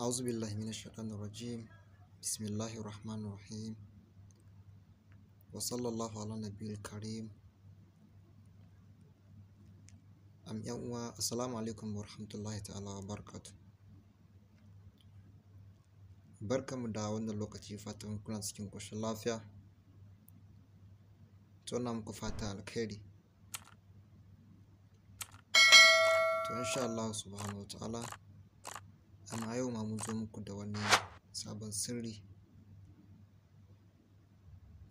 أعوذ بالله من الشيطان الرجيم. بسم الله الرحمن الرحيم، وصلى الله على النبي الكريم. Assalamu alaikum wa rahmatullahi ta'ala wa barakatuh. Barkanmu da wannan lokaci, fatan kuna cikin ƙoshin lafiya. To ina muku fata alkhairi. To insha Allah subhanahu wa ta'ala, a yau ma mun zo muku da wani sabon sirri.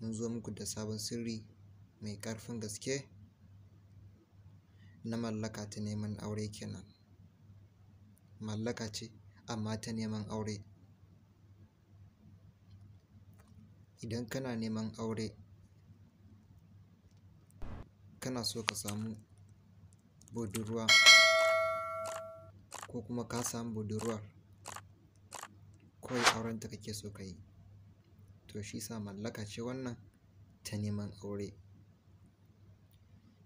Mun zo muku da sabon sirri mai ƙarfin gaske na mallaka ta neman aure kenan. Mallaka ce amma ta neman aure. Idan kana neman aure, kana so ka samu budurwa ko kuma ka samu budurwar, kawai aurenta kake so ka yi, to shi sa mallaka ce wannan ta neman aure.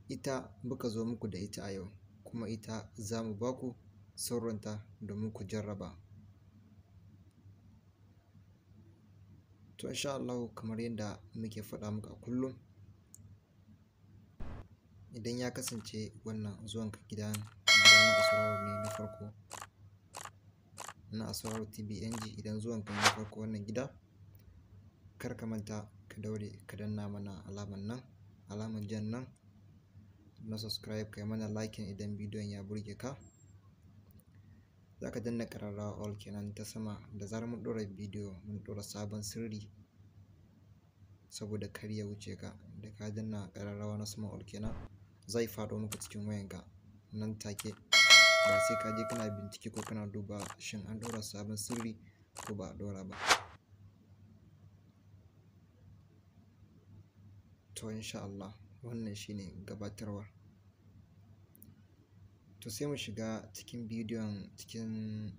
Ita muka zo muku da ita a yau, kuma ita za mu ba ku sirrinta domin ku jarraba. To insha Allah, kamar yadda muke faɗa muku a kullum, idan ya kasance wannan zuwanka gida na Asraru ne na farko, na Asraru TV NG, idan zuwanka ne na farko wannan gida, kar ka manta ka daure ka danna mana alaman jan nan na subscribe, kai mana liking idan bidiyon ya burge ka. Za ka danna ƙararrawa all kenan ta sama, da zarar mun ɗora bidiyo, mun ɗora sabon sirri, saboda kar ya wuce ka, da ka danna ƙararrawa na sama all kenan, zai faɗo maka cikin wayanka nan take, ba sai ka je kana bincike ko kana duba shin an ɗora sabon sirri ko ba a ɗora ba. To insha Allah, wannan shine gabatarwa. To sai mu shiga cikin bidiyon, cikin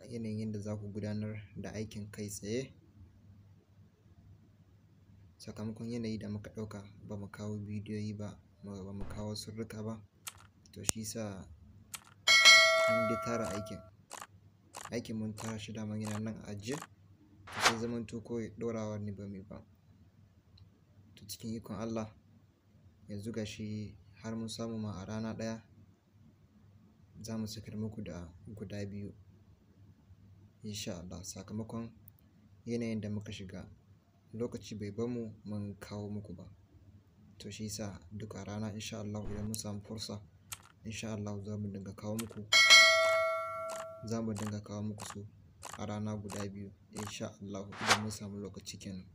yanayin yadda za ku gudanar da aikin kai tsaye. Sakamakon yanayi da muka ɗauka, ba mu kawo bidiyoyi ba, ba mu kawo sirrika ba, to shi sa mun dai tara aikin mun tara shi daman yana nan a ajiye, to sai zamanto kawai ɗorawa ne ba mu yi ba. To cikin ikon Allah, yanzu ga shi har mun samu ma a rana ɗaya za mu sakar muku da guda 2 insha Allah. Sakamakon yanayin da muka shiga, lokaci bai bamu mun kawo muku ba, to shi sa duk a rana insha Allah, idan mun samu fursa insha Allah za mu dinga kawo muku su a rana guda 2 insha Allah, idan mun samu lokaci kenan.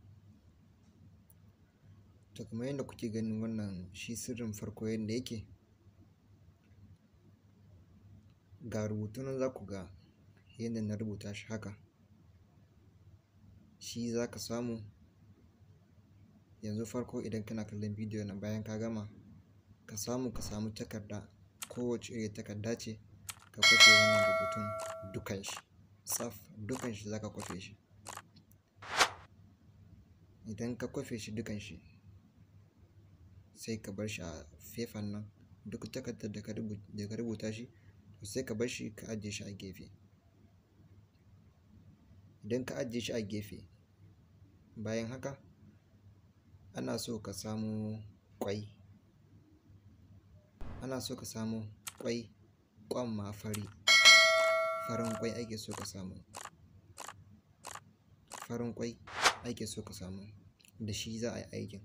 To kamar yadda kuke ganin wannan shi sirrin farko yadda yake, ga rubutu nan za ku ga yadda na rubuta shi haka. Shi za ka samu yanzu farko, idan kana kallon bidiyo nan, bayan ka gama ka samu takarda, kowace irin takarda ce, ka kwafe wannan rubutun dukan shi, tsaf dukan shi za ka kwafe shi. Idan ka kwafe shi dukan shi, sai ka bar shi a fefan nan, duk takardar da ka rubuta shi, to sai ka bar shi ka ajiye shi a gefe. Idan ka ajiye shi a gefe, bayan haka ana so ka samu ƙwai. Ana so ka samu ƙwai, ƙwan ma farin ƙwai ake so ka samu. Farin ƙwai ake so ka samu, da shi za a yi aikin.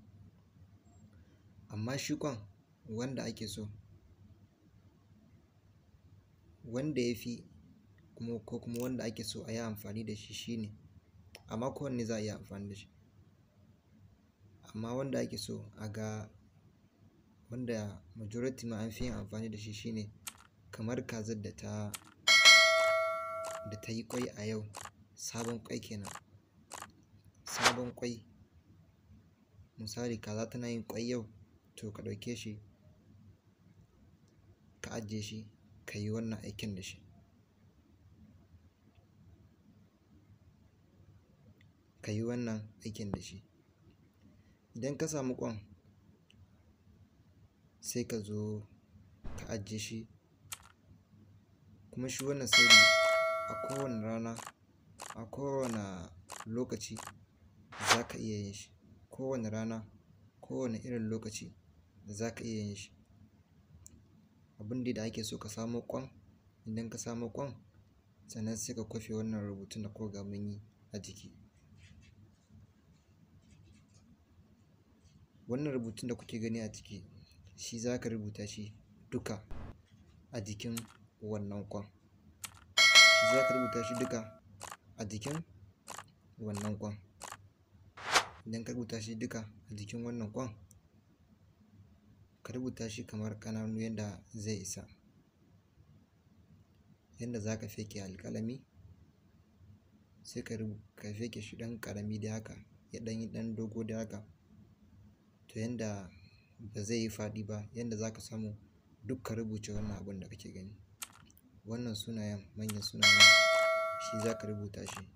Amma shi ƙwan wanda ake so, wanda ya fi ko kuma wanda ake so a yi amfani da shi shine, amma kowanne za a iya amfani da shi, amma wanda ake so a ga, wanda majority ma an fi yin amfani da shi shine kamar kazar da ta yi ƙwai a yau, sabon ƙwai kenan. Sabon ƙwai, misali kaza tana yin ƙwai yau, to ka ɗauke shi ka ajiye shi, ka yi wannan aikin da shi. Idan ka samu ƙwan, sai ka zo ka ajiye shi. Kuma shi wannan sirri a kowane rana kowane lokaci za ka iya yin shi, kowane rana, kowane irin lokaci za ka iya yin shi. Abin da ake so ka samo ƙwan, idan ka samo ƙwan sannan sai ka kwafe wannan rubutun da kuka ga mun yi a jiki. Wannan rubutun da kuke gani a jiki shi za ka rubuta shi duka a jikin wannan ƙwan. Shi za ka rubuta shi duka a jikin wannan ƙwan. Idan ka rubuta shi duka a jikin wannan ƙwan, ka rubuta shi kamar ƙananu yadda zai isa. Yadda za ka feke alƙalami sai ka feke shi ɗan ƙarami dai haka, ya ɗan yi ɗan dogo dai haka, to yanda ba zai yi faɗi ba, yanda za ka samu duk ka rubuce wannan abun da kake gani. Wannan sunayen manyan sunayen shi za ka rubuta shi.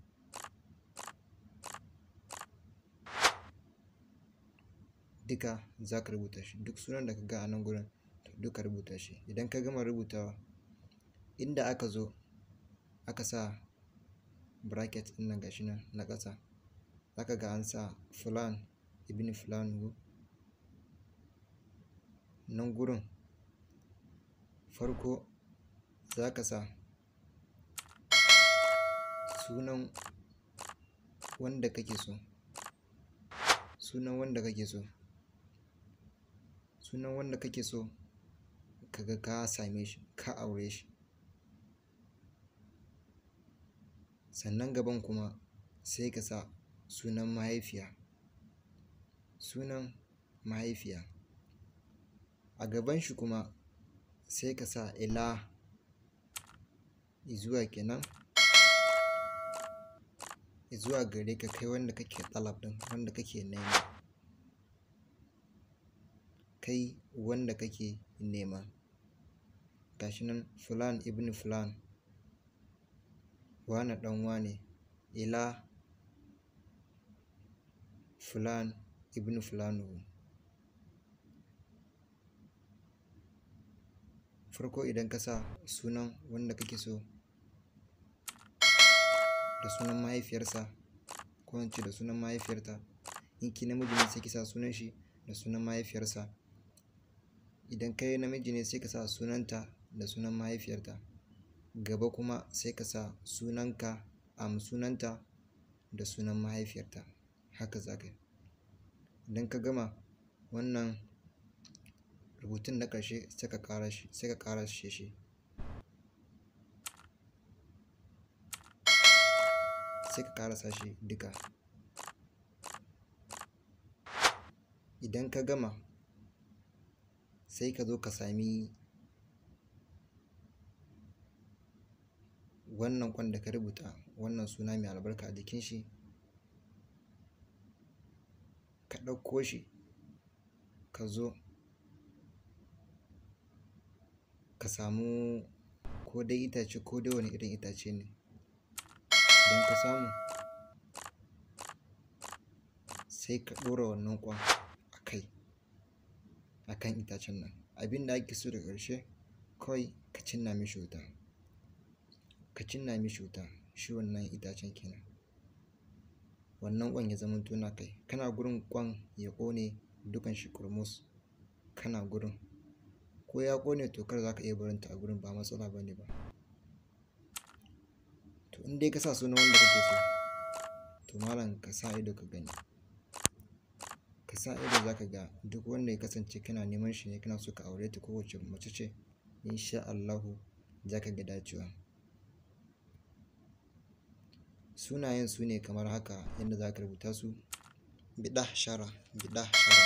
Duka za ka rubuta shi, duk sunan da ka ga a nan gurin to duk ka rubuta shi. Idan ka gama rubutawa, inda aka zo aka sa bracket ɗin nan gashi nan na ƙasa, za ka ga an sa Fulan ibn Fulan. Nan gurin farko za ka sa sunan wanda kake so, sunan wanda kake so, sunan wanda kake so ka ga ka same shi, ka aure shi. Sannan gaban kuma sai ka sa sunan mahaifiya, sunan mahaifiya. A gaban shi kuma sai ka sa ila, izuwa kenan, izuwa gare ka kai wanda kake ɗalab ɗin, wanda kake nema, kai wanda kake nema. Gashi nan Fulan ibn Fulan, wane ɗan wane, ila Fulan ibn Fulan. Farko idan ka sa sunan wanda kake so da sunan mahaifiyarsa, ko in ce da sunan mahaifiyarta, in ki namiji ne sai ki sa sunan shi da sunan mahaifiyarsa. Idan kai namiji ne sai ka sa sunanta da sunan mahaifiyarta. Gaba kuma sai ka sa sunanka, sunanta da sunan mahaifiyarta. Haka za ka yi. Idan ka gama wannan rubutun na ƙarshe sai ka ƙarashe shi. Sai ka ƙarasa shi duka. Idan ka gama sai ka zo ka sami wannan ƙwan da ka rubuta wannan suna mai albarka a jikin shi, ka ɗauko shi ka zo ka samu ko dai itace ko dai wani irin itace ne. Idan ka samu sai ka ɗora wannan ƙwan a kai, a kan itacen nan. Abin da ake so daga ƙarshe kawai ka cinna mishi wuta, ka cinna mishi wuta, shi wannan itacen kenan. Wannan ƙwan ya zamanto na kai, kana gurin ƙwan ya ƙone dukan shi ƙurmus, kana gurin. Ko ya ƙone tokar za ka iya barinta a gurin, ba matsala ba ne ba. To in dai ka sa sunan wanda kake so, to malam ka sa ido ka gani. Ka sa ido za ka ga duk wanda ya kasance kana neman shi ne, kana so ka aure ta, kowace mace ce, in sha Allahu za ka ga dacewa. Sunayen su ne kamar haka yadda za ka rubuta su. Biɗah shara, biɗah shara,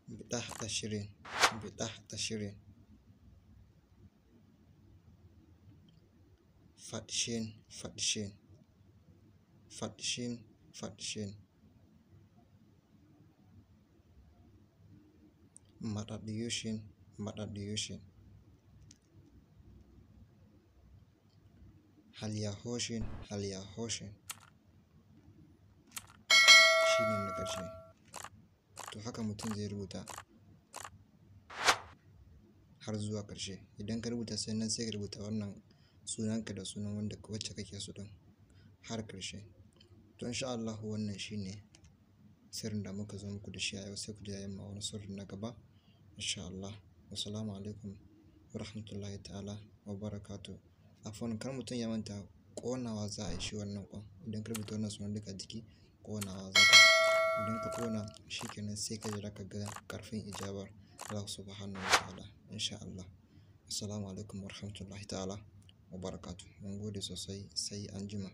biɗah tashirin, biɗah tashirin, fatshin, fatshin, fatshin, fatshin, maɗaɗiyushin, maɗaɗiyushin, halyahoshin, halyahoshin. Shi ne na ƙarshe. To haka mutum zai rubuta har zuwa ƙarshe. Idan ka rubuta sannan sai ka rubuta wannan sunanka da sunan wacce kake so ɗin har ƙarshe. To insha Allahu wannan shine sirrin da muka zo muku da shi a yau, sai ku ji ma wani sirri na gaba insha Allah. Wassalamu alaikum wa rahmatullahi ta'ala wa barakatuh. Afwan, kar mutum ya manta ƙonawa za a yi shi wannan ƙwan. Idan ka rubuta wannan sunan duka jiki, ƙonawa za ka yi. Idan ka ƙona shi kenan sai ka jira ka ga ƙarfin ijabar Allah subhanahu wa ta'ala insha Allah. Assalamu alaikum wa rahmatullahi ta'ala wa barakatuh. Mun gode sosai, sai anjima.